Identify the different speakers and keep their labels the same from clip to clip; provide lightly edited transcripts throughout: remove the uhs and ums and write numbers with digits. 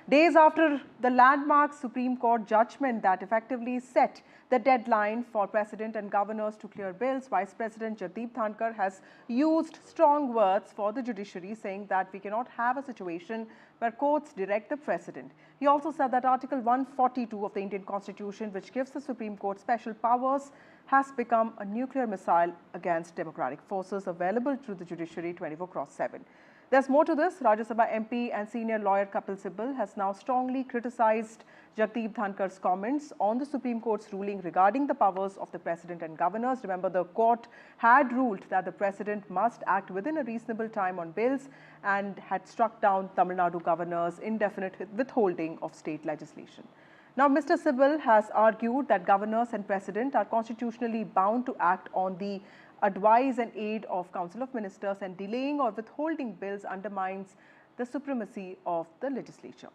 Speaker 1: Days after the landmark Supreme Court judgment that effectively set the deadline for President and governors to clear bills, Vice President Jagdeep Dhankhar has used strong words for the judiciary, saying that we cannot have a situation where courts direct the President. He also said that Article 142 of the Indian Constitution, which gives the Supreme Court special powers, has become a nuclear missile against democratic forces available to the judiciary 24/7. There's more to this. Rajya Sabha MP and senior lawyer Kapil Sibal has now strongly criticized Jagdeep Dhankhar's comments on the Supreme Court's ruling regarding the powers of the President and governors. Remember, the court had ruled that the President must act within a reasonable time on bills and had struck down Tamil Nadu Governor's indefinite withholding of state legislation. Now, Mr. Sibal has argued that governors and President are constitutionally bound to act on the advice and aid of Council of Ministers, and delaying or withholding bills undermines the supremacy of the legislature.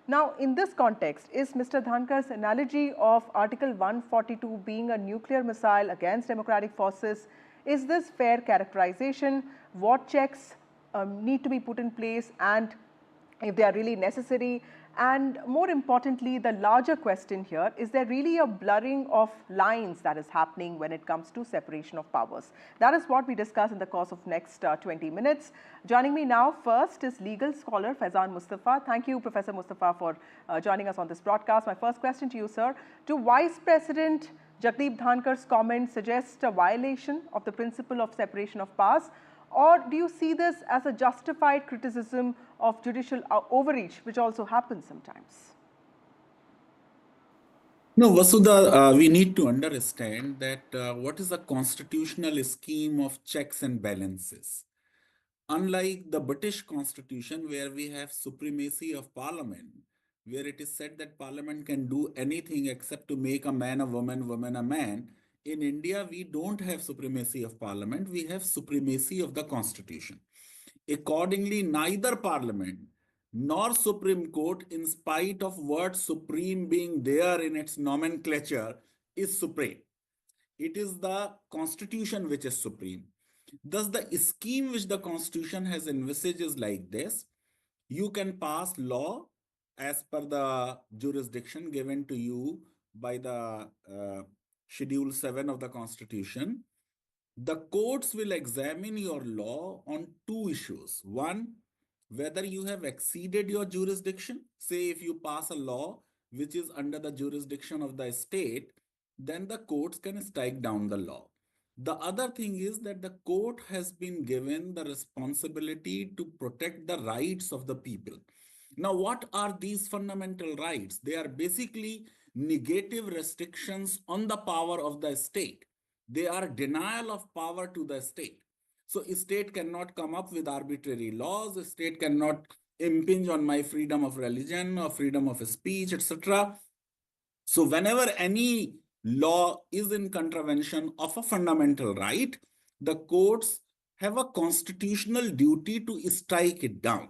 Speaker 1: Now, in this context, is Mr. Dhankhar's analogy of Article 142 being a nuclear missile against democratic forces, is this fair characterization? What checks need to be put in place, and if they are really necessary? And more importantly, the larger question here, is there really a blurring of lines that is happening when it comes to separation of powers? That is what we discuss in the course of next 20 minutes. Joining me now first is legal scholar Faizan Mustafa. Thank you, Professor Mustafa, for joining us on this broadcast. My first question to you, sir. Do Vice President Jagdeep Dhankhar's comments suggest a violation of the principle of separation of powers? Or do you see this as a justified criticism of judicial overreach, which also happens sometimes?
Speaker 2: No, Vasudha, we need to understand that what is a constitutional scheme of checks and balances. Unlike the British Constitution, where we have supremacy of Parliament, where it is said that Parliament can do anything except to make a man a woman, woman a man, in India, we don't have supremacy of Parliament, we have supremacy of the Constitution. Accordingly, neither Parliament nor Supreme Court, in spite of word supreme being there in its nomenclature, is supreme. It is the Constitution which is supreme. Thus, the scheme which the Constitution has envisaged is like this. You can pass law as per the jurisdiction given to you by the Schedule 7 of the Constitution. The courts will examine your law on two issues. One, whether you have exceeded your jurisdiction. Say if you pass a law which is under the jurisdiction of the state, then the courts can strike down the law. The other thing is that the court has been given the responsibility to protect the rights of the people. Now, what are these fundamental rights? They are basically negative restrictions on the power of the state. They are denial of power to the state. So a state cannot come up with arbitrary laws. A state cannot impinge on my freedom of religion or freedom of speech, etc. So whenever any law is in contravention of a fundamental right, the courts have a constitutional duty to strike it down.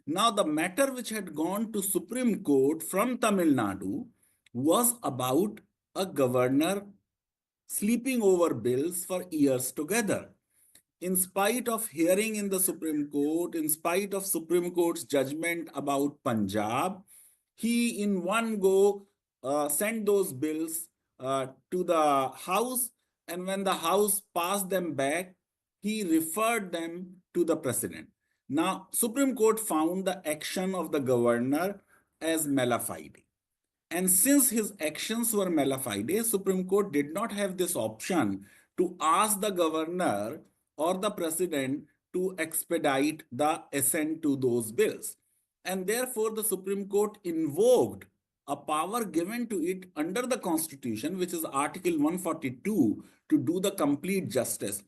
Speaker 2: Now, the matter which had gone to Supreme Court from Tamil Nadu was about a governor sleeping over bills for years together. In spite of hearing in the Supreme Court, in spite of Supreme Court's judgment about Punjab, he in one go sent those bills to the House, and when the House passed them back, he referred them to the President. Now, Supreme Court found the action of the governor as mala fide. And since his actions were mala fide, Supreme Court did not have this option to ask the governor or the president to expedite the assent to those bills. And therefore, the Supreme Court invoked a power given to it under the Constitution, which is Article 142, to do the complete justice.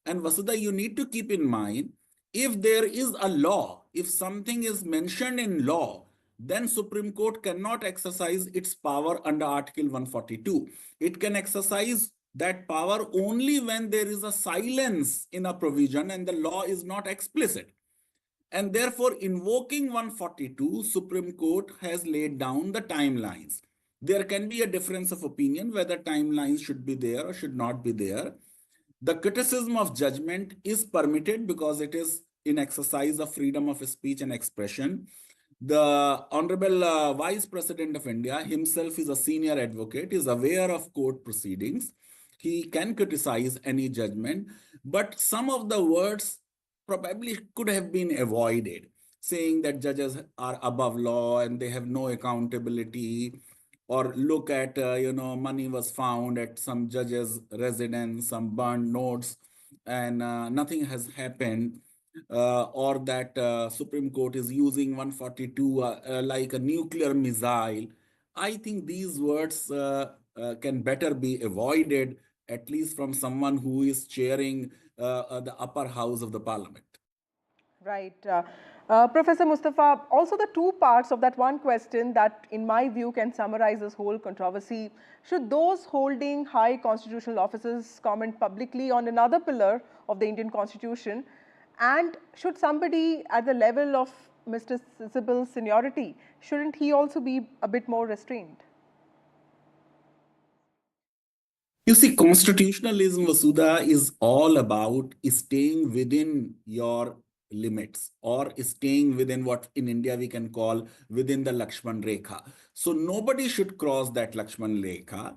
Speaker 2: And Vasudha, you need to keep in mind, if there is a law, if something is mentioned in law, then Supreme Court cannot exercise its power under Article 142. It can exercise that power only when there is a silence in a provision and the law is not explicit. And therefore, invoking 142, Supreme Court has laid down the timelines. There can be a difference of opinion whether timelines should be there or should not be there. The criticism of judgment is permitted because it is in exercise of freedom of speech and expression. The Honorable Vice President of India himself is a senior advocate, is aware of court proceedings. He can criticize any judgment, but some of the words probably could have been avoided, saying that judges are above law and they have no accountability, or look at, money was found at some judge's residence, some burned notes, and nothing has happened, or that Supreme Court is using 142 like a nuclear missile. I think these words can better be avoided, at least from someone who is chairing the upper house of the parliament.
Speaker 1: Right. Professor Mustafa, also the two parts of that one question that, in my view, can summarize this whole controversy. Should those holding high constitutional offices comment publicly on another pillar of the Indian Constitution? And should somebody at the level of Mr. Sibal's seniority, shouldn't he also be a bit more restrained?
Speaker 2: You see, constitutionalism, Vasudha, is all about staying within your limits, or staying within what in India we can call within the Lakshman Rekha. So nobody should cross that Lakshman Rekha.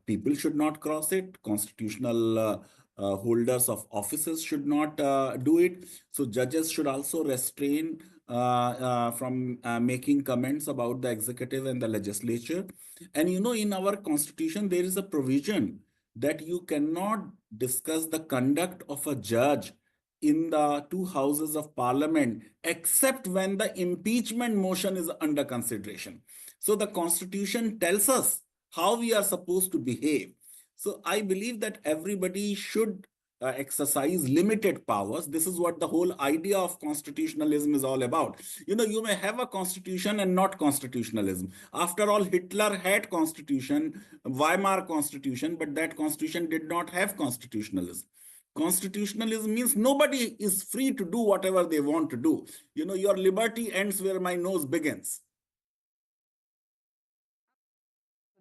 Speaker 2: People should not cross it. Constitutional holders of offices should not do it. So judges should also restrain from making comments about the executive and the legislature. And in our constitution, there is a provision that you cannot discuss the conduct of a judge in the two houses of parliament except when the impeachment motion is under consideration. So the constitution tells us how we are supposed to behave. So I believe that everybody should exercise limited powers. This is what the whole idea of constitutionalism is all about. You may have a constitution and not constitutionalism. After all, Hitler had constitution, Weimar constitution, but that constitution did not have constitutionalism. Constitutionalism means nobody is free to do whatever they want to do. Your liberty ends where my nose begins.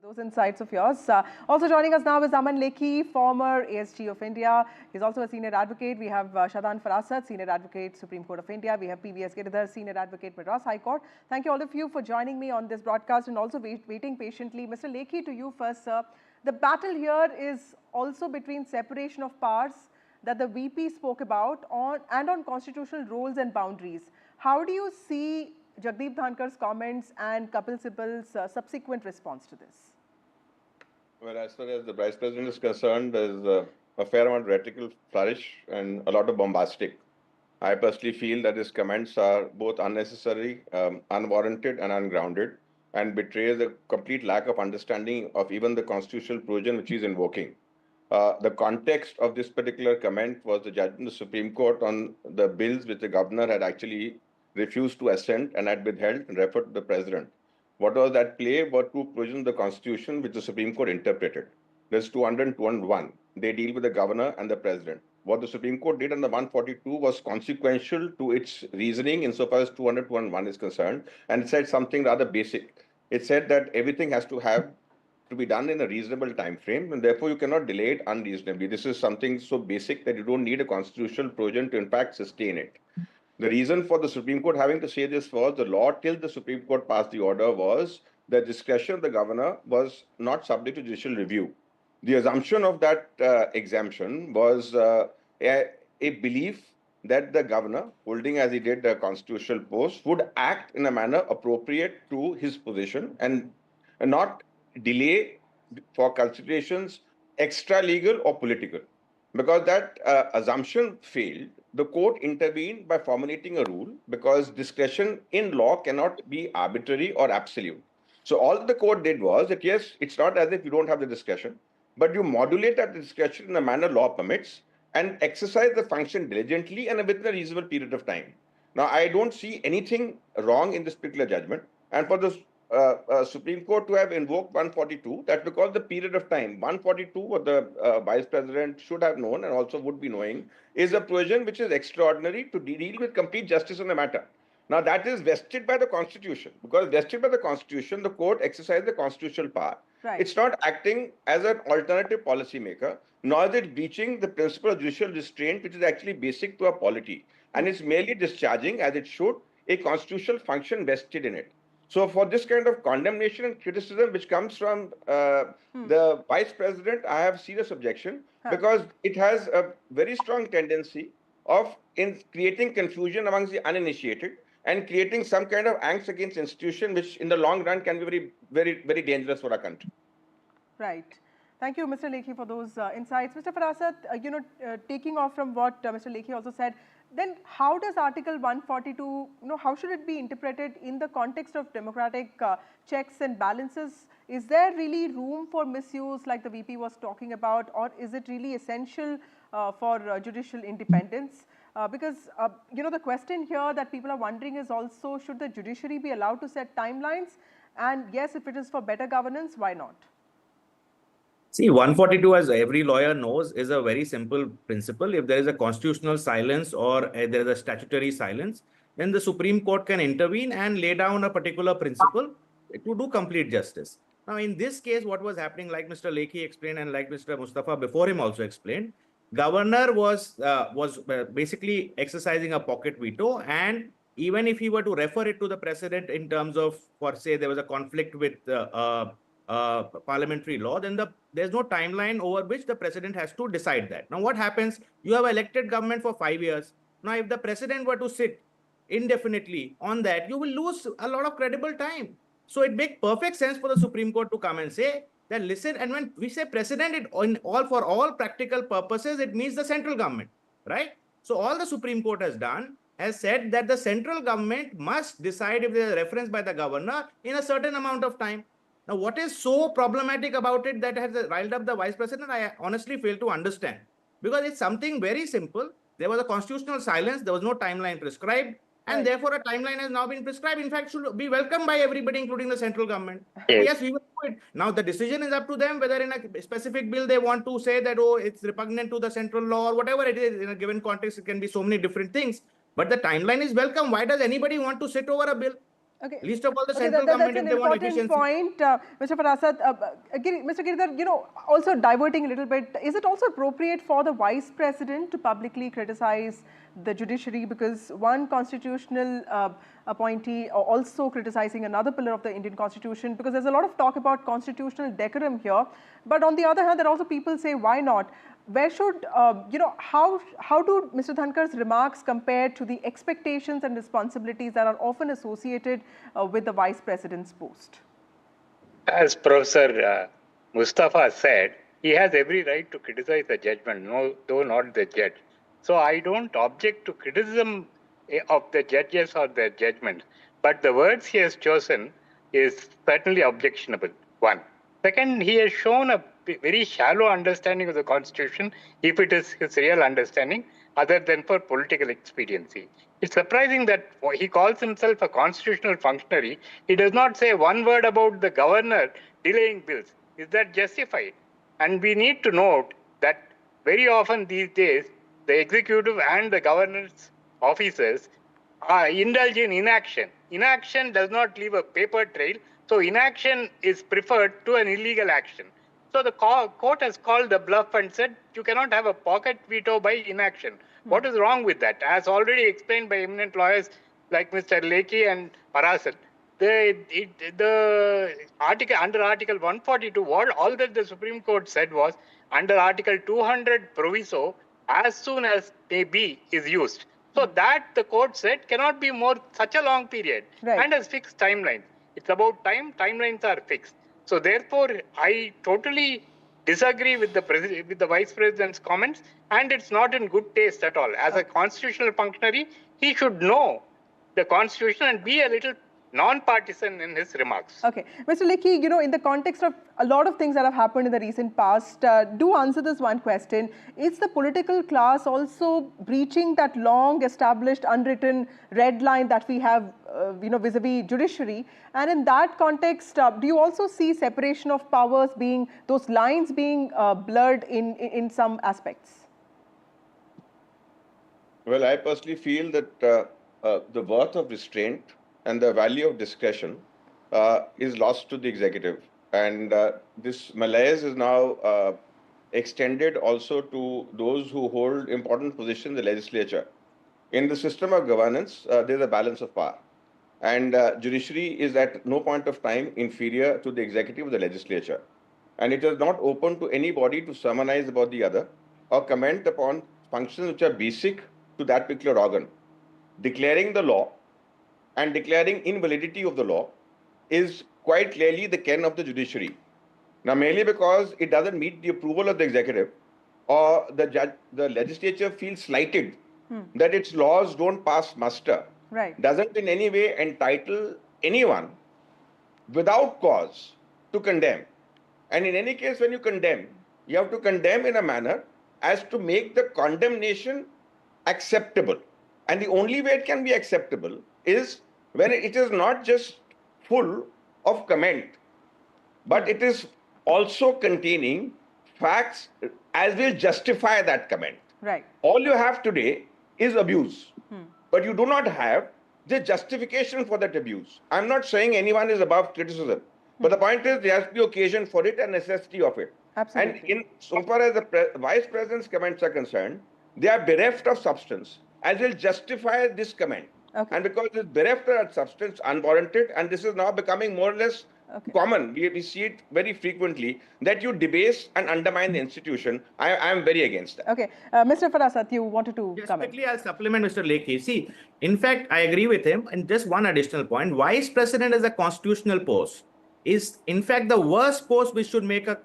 Speaker 1: Those insights of yours. Also joining us now is Aman Lekhi, former ASG of India. He's also a senior advocate. We have Shadan Farasat, senior advocate, Supreme Court of India. We have PVS Giridhar, senior advocate, Madras High Court. Thank you all of you for joining me on this broadcast and also waiting patiently. Mr. Lekhi, to you first, sir. The battle here is also between separation of powers that the VP spoke about on constitutional roles and boundaries. How do you see Jagdeep Dhankhar's comments and Kapil Sibal's subsequent response to this?
Speaker 3: Well, as far as the Vice President is concerned, there's a fair amount of rhetorical flourish and a lot of bombastic. I personally feel that his comments are both unnecessary, unwarranted, and ungrounded, and betrays a complete lack of understanding of even the constitutional provision which he's invoking. The context of this particular comment was the judgment of the Supreme Court on the bills which the governor had actually refused to assent and had withheld and referred to the president. What was at play were two provisions of the Constitution which the Supreme Court interpreted. There's 200 and 201. They deal with the governor and the president. What the Supreme Court did on the 142 was consequential to its reasoning insofar as 200 201 is concerned, and it said something rather basic. It said that everything has to be done in a reasonable time frame, and therefore you cannot delay it unreasonably. This is something so basic that you don't need a constitutional provision to in fact sustain it. The reason for the Supreme Court having to say this was the law till the Supreme Court passed the order was the discretion of the governor was not subject to judicial review. The assumption of that exemption was a belief that the governor, holding as he did the constitutional post, would act in a manner appropriate to his position and not delay for considerations extra legal or political. Because that assumption failed, the court intervened by formulating a rule because discretion in law cannot be arbitrary or absolute. So all the court did was that, yes, it's not as if you don't have the discretion, but you modulate that discretion in a manner law permits and exercise the function diligently and within a reasonable period of time. Now, I don't see anything wrong in this particular judgment. And for the Supreme Court to have invoked 142, that's because the period of time, 142, what the Vice President should have known and also would be knowing, is a provision which is extraordinary to deal with complete justice on the matter. Now, that is vested by the Constitution. Because vested by the Constitution, the court exercises the constitutional power.
Speaker 1: Right.
Speaker 3: It's not acting as an alternative policy maker, nor is it breaching the principle of judicial restraint, which is actually basic to our polity. And it's merely discharging, as it should, a constitutional function vested in it. So for this kind of condemnation and criticism which comes from the vice president, I have serious objection because it has a very strong tendency of creating confusion amongst the uninitiated and creating some kind of angst against institution, which in the long run can be very, very, very dangerous for our country.
Speaker 1: Right. Thank you, Mr. Lekhi, for those insights. Mr. Farasat, taking off from what Mr. Lekhi also said, then how does Article 142, how should it be interpreted in the context of democratic checks and balances? Is there really room for misuse like the VP was talking about, or is it really essential for judicial independence? Because, the question here that people are wondering is also, should the judiciary be allowed to set timelines? And yes, if it is for better governance, why not?
Speaker 4: See, 142, as every lawyer knows, is a very simple principle. If there is a constitutional silence or there is a statutory silence, then the Supreme Court can intervene and lay down a particular principle to do complete justice. Now, in this case, what was happening, like Mr. Lekhi explained and like Mr. Mustafa before him also explained, Governor was basically exercising a pocket veto, and even if he were to refer it to the President in terms of, for say, there was a conflict with parliamentary law, then there's no timeline over which the president has to decide that. Now, what happens? You have elected government for 5 years. Now, if the president were to sit indefinitely on that, you will lose a lot of credible time. So it makes perfect sense for the Supreme Court to come and say that, listen, and when we say president, for all practical purposes, it means the central government, right? So all the Supreme Court has done has said that the central government must decide if there is a reference by the governor in a certain amount of time. Now, what is so problematic about it that has riled up the vice president, I honestly fail to understand. Because it's something very simple. There was a constitutional silence. There was no timeline prescribed. And therefore, a timeline has now been prescribed. In fact, should be welcomed by everybody, including the central government. Yes, we will do it. Now, the decision is up to them whether in a specific bill they want to say that, oh, it's repugnant to the central law or whatever it is. In a given context, it can be so many different things. But the timeline is welcome. Why does anybody want to sit over a bill?
Speaker 1: Okay.
Speaker 4: Least of all the central government, if they want efficiency.
Speaker 1: That's an important point, Mr. Farasat. Mr. Giridhar, also diverting a little bit, is it also appropriate for the Vice President to publicly criticize the judiciary, because one constitutional appointee also criticizing another pillar of the Indian Constitution, because there's a lot of talk about constitutional decorum here. But on the other hand, there are also people say, why not? Where should, how do Mr. Dhankar's remarks compare to the expectations and responsibilities that are often associated with the Vice President's post?
Speaker 5: As Professor Mustafa said, he has every right to criticize the judgment, though not the judge. So I don't object to criticism of the judges or their judgment, but the words he has chosen is certainly objectionable, one. Second, he has shown a very shallow understanding of the Constitution, if it is his real understanding, other than for political expediency. It's surprising that he calls himself a constitutional functionary. He does not say one word about the governor delaying bills. Is that justified? And we need to note that very often these days, the executive and the governor's officers indulge in inaction. Inaction does not leave a paper trail, so inaction is preferred to an illegal action. So the court has called the bluff and said, you cannot have a pocket veto by inaction. What is wrong with that? As already explained by eminent lawyers like Mr. Lekhi and Farasat, the article under Article 142, all that the Supreme Court said was, under Article 200 proviso, as soon as may be is used. So that the court said cannot be more such a long period, and has fixed timelines. It's about time, timelines are fixed. So therefore, I totally disagree with the Vice President's comments, and it's not in good taste at all. As a constitutional functionary, he should know the Constitution and be a little non-partisan in his remarks.
Speaker 1: Okay. Mr. Lekhi, in the context of a lot of things that have happened in the recent past, do answer this one question. Is the political class also breaching that long established unwritten red line that we have, vis-a-vis judiciary? And in that context, do you also see separation of powers being, those lines being blurred in some aspects?
Speaker 3: Well, I personally feel that the worth of restraint and the value of discretion is lost to the executive. And this malaise is now extended also to those who hold important positions in the legislature. in the system of governance, there's a balance of power. And judiciary is at no point of time inferior to the executive or the legislature. And it is not open to anybody to sermonize about the other or comment upon functions which are basic to that particular organ. Declaring the law and declaring invalidity of the law is quite clearly the ken of the judiciary. Now, mainly because it doesn't meet the approval of the executive, or the legislature feels slighted that its laws don't pass muster, doesn't in any way entitle anyone without cause to condemn. And in any case, when you condemn, you have to condemn in a manner as to make the condemnation acceptable. And the only way it can be acceptable is when it is not just full of comment, but it is also containing facts as will justify that comment.
Speaker 1: Right.
Speaker 3: All you have today is abuse, but you do not have the justification for that abuse. I'm not saying anyone is above criticism, but the point is there has to be occasion for it and necessity of it.
Speaker 1: Absolutely.
Speaker 3: And in so far as the Vice President's comments are concerned, they are bereft of substance as will justify this comment.
Speaker 1: Okay.
Speaker 3: And because it's bereft of substance, unwarranted, and this is now becoming more or less common. We see it very frequently that you debase and undermine the institution. I am very against that.
Speaker 1: Okay. Mr. Farasat, you wanted to
Speaker 4: Just
Speaker 1: comment.
Speaker 4: quickly, I'll supplement Mr. Lekhi. See, in fact, I agree with him. And just one additional point, Vice President as a constitutional post is, in fact, the worst post which should make a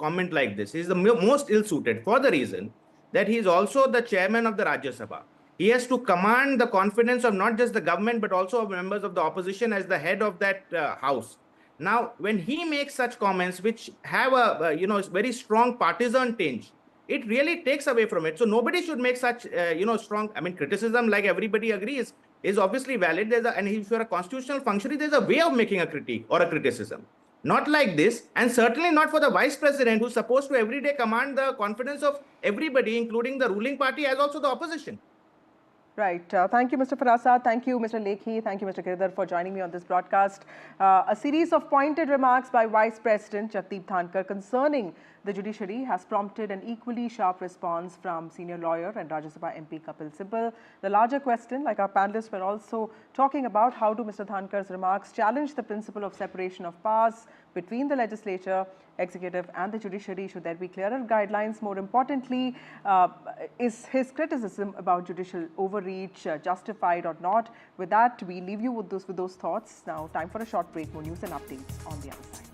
Speaker 4: comment like this. He is the most ill-suited for the reason that he is also the chairman of the Rajya Sabha. He has to command the confidence of not just the government, but also of members of the opposition as the head of that house. Now, when he makes such comments which have a very strong partisan tinge, it really takes away from it. So nobody should make such strong. I mean, criticism, like everybody agrees, is obviously valid. And if you're a constitutional functionary, there's a way of making a critique or a criticism. Not like this, and certainly not for the Vice President, who's supposed to every day command the confidence of everybody, including the ruling party as also the opposition.
Speaker 1: Right. Thank you, Mr. Farasat. Thank you, Mr. Lekhi. Thank you, Mr. Girdhar, for joining me on this broadcast. A series of pointed remarks by Vice President Jagdeep Dhankhar concerning the judiciary has prompted an equally sharp response from senior lawyer and Rajya Sabha MP Kapil Sibal. The larger question, like our panelists were also talking about, how do Mr. Dhankhar's remarks challenge the principle of separation of powers between the legislature, executive and the judiciary? Should there be clearer guidelines? More importantly, is his criticism about judicial overreach justified or not? With that, we leave you with those thoughts. Now, time for a short break. More news and updates on the other side.